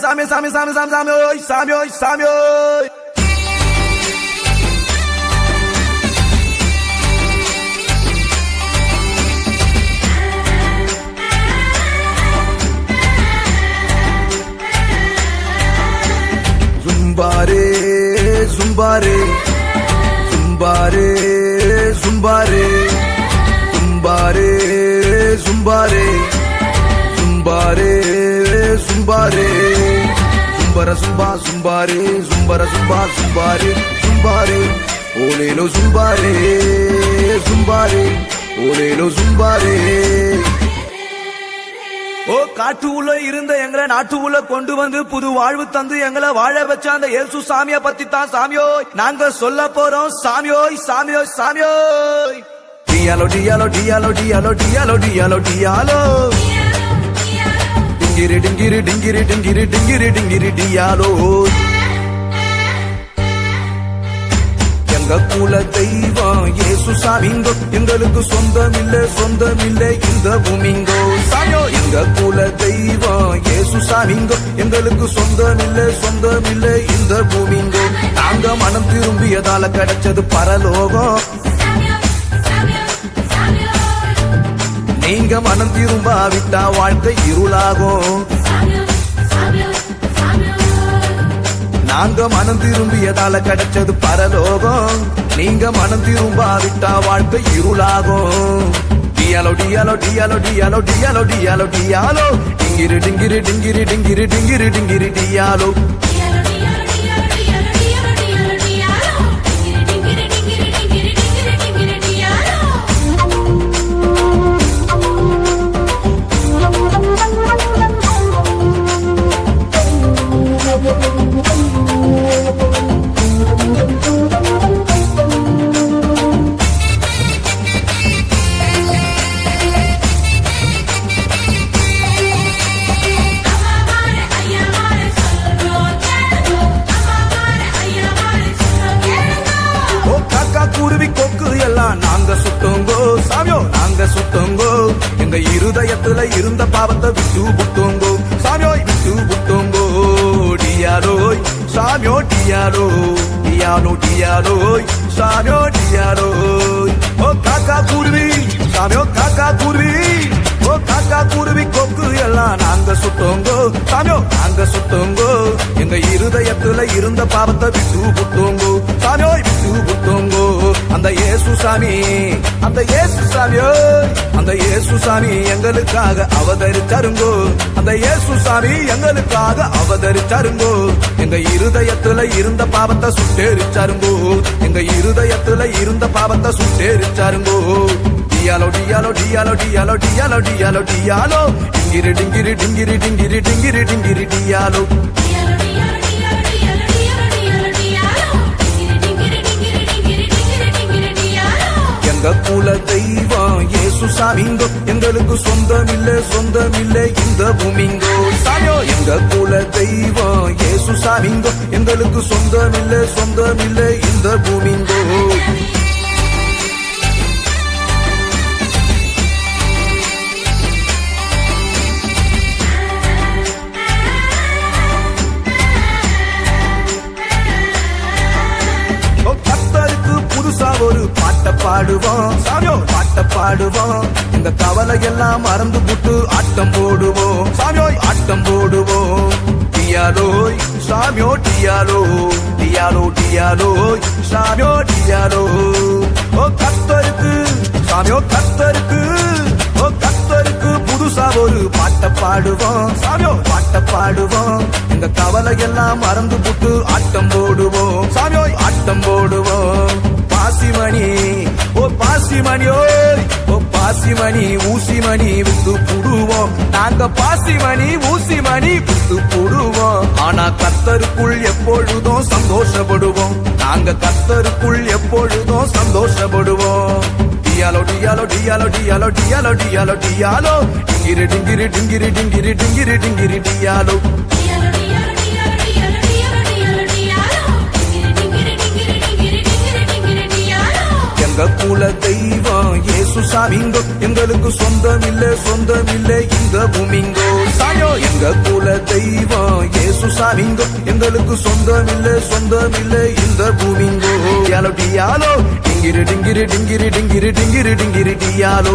சாமி சாமி சாமி சாமி சாமி ஓய் சாமி ஓய் சாமி ஓய். Zumbare, zumbare, zumbare, zumbare, zumbare, zumbare, zumbare, zumbare, zumbara zumba, zumbare, zumbara zumba, zumbare, zumbare, olelo zumbare, zumbare, olelo zumbare. ஓ காட்டு உள்ள இருந்த எங்களை நாட்டு உள்ள கொண்டு வந்து புது வாழ்வு தந்து எங்களை வாழ வச்ச அந்த இயேசு சாமிய பத்தி தான் சாமியோ நாங்க சொல்ல போறோம் சாமியோய் சாமியோய் சாமியோய். டியாலோ டியாலோ டியாலோ டியாலோ டியாலோ டியாலோ டியாலோ டிங்கிரி டிங்கிரி டிங்கிரி டிங்கிரி டிங்கிரி டிங்கிரி டியாலோ. எங்க குல தெய்வம் இயேசு சாமிங்கோ எங்களுக்கு சொந்தமில்லை இந்த பூமிங்கோ சாமியோ. எங்க குல தெய்வம் இயேசு சாமிங்கோ எங்களுக்கு சொந்தமில்லை இந்த பூமிங்கோ. நாங்க மனம் திரும்பியதால கிடைச்சது பரலோகம். நீங்க மனம் திரும்பாவிட்டா வாழ்க்கை இருளாகும். நாங்க மனம் திரும்பியதால கிடைச்சது பரலோகம். நீங்க மனம் திரும்பாவிட்டா வாழ்க்கை இருளாகும். டியாலோ டியாலோ டியாலோ டியாலோ டியாலோ டியாலோ டியாலோ டிங்கிரி டிங்கிரி டிங்கிரி டிங்கிரி டிங்கிரி டிங்கிரி டியாலோ. குருவி கொக்கு எல்லாம் நாங்க சுட்டோங்கோ சாமியோ நாங்க சுட்டோங்கோ. எங்க இருதயத்துல இருந்த பாவத்தை விட்டு புட்டோங்கோ சாமியோய் விட்டு புட்டோங்கோ. டியாலோய் சாமியோ டியாலோ டியாலோ டியாலோய் சாமியோ டியாலோய். ஓ காக்கா குருவி சாமியோ காக்கா குருவி ஓ காக்கா குருவி கொக்கு எல்லாம் நாங்க சுட்டோங்கோ சாமியோ நாங்க சுட்டோங்கோ. எங்க இருதயத்துல இருந்த பாவத்தை விட்டு புட்டோங்கோ சாமியோய் விட்டு புட்டோங்கோ. அந்த இயேசு சாமி அந்த இயேசு சாமியோ அந்த இயேசு சாமி எங்களுக்காக அவதரிச்சாருங்கோ. அந்த இயேசு சாமி எங்களுக்காக அவதரிச்சாருங்கோ. எங்க இருதயத்துல இருந்த பாவத்தை சுட்டேரிச்சாருங்கோ. எங்க இருதயத்துல இருந்த பாவத்தை சுட்டேரிச்சாருங்கோ. டியாலோ டியாலோ டியாலோ டியாலோ டியாலோ டியாலோ டியாலோ டிங்கிரி டிங்கிரி டிங்கிரி டிங்கிரி டிங்கிரி டிங்கிரி டியாலோ. எங்க குல தெய்வம் இயேசு சாமிங்கோ எங்களுக்கு சொந்தமில்லை இந்த பூமிங்கோ சாமியோ. எங்க குல தெய்வம் இயேசு சாமிங்கோ எங்களுக்கு சொந்தமில்லை இந்த பூமிங்கோ. புதுசா ஒரு பாட்ட பாடுவோம் சாமியோ பாட்ட பாடுவோம். எங்க கவலை எல்லாம் மறந்து புட்டு ஆட்டம் போடுவோம் சாமியோய் ஆட்டம் போடுவோம். டியாலோய் சாமியோ டியாலோ டியாலோ டியாலோய் சாமியோ டியாலோ. ஓ கர்த்தருக்கு சாமியோ கர்த்தருக்கு ஓ கர்த்தருக்கு புதுசா ஒரு பாட்ட பாடுவோம் சாமியோ பாட்ட பாடுவோம். எங்க கவலை எல்லாம் மறந்து புட்டு ஆட்டம் போடுவோம் சாமியோய் ஆட்டம் போடுவோம். பாசிமணி ஓ பாசிமணி ஓய் ஓ பாசிமணி ஊசிமணி விட்டு புடுவோம். நாங்க பாசிமணி ஊசிமணி விட்டு புடுவோம். ஆனா கர்த்தருக்குள் எப்பொழுதும் சந்தோஷப்படுவோம். நாங்க கர்த்தருக்குள் எப்பொழுதும் சந்தோஷப்படுவோம். டியாலோ டியாலோ டியாலோ டியாலோ டியாலோ டியாலோ டியாலோ டிங்கிரி டிங்கிரி டிங்கிரி டிங்கிரி டிங்கிரி டிங்கிரி டியாலோ. எங்க குல தெய்வம் இயேசு சாமிங்கோ எங்களுக்கு சொந்தமில்லை இந்த பூமிங்கோ சாமியோ. எங்க குல தெய்வம் இயேசு சாமிங்கோ எங்களுக்கு சொந்தம் இல்ல இந்த பூமிங்கோ டியாலோ டியாலோ டிங்கிரி டிங்கிரி டிங்கிரி டிங்கிரி டிங்கிரி டிங்கிரி டியாலோ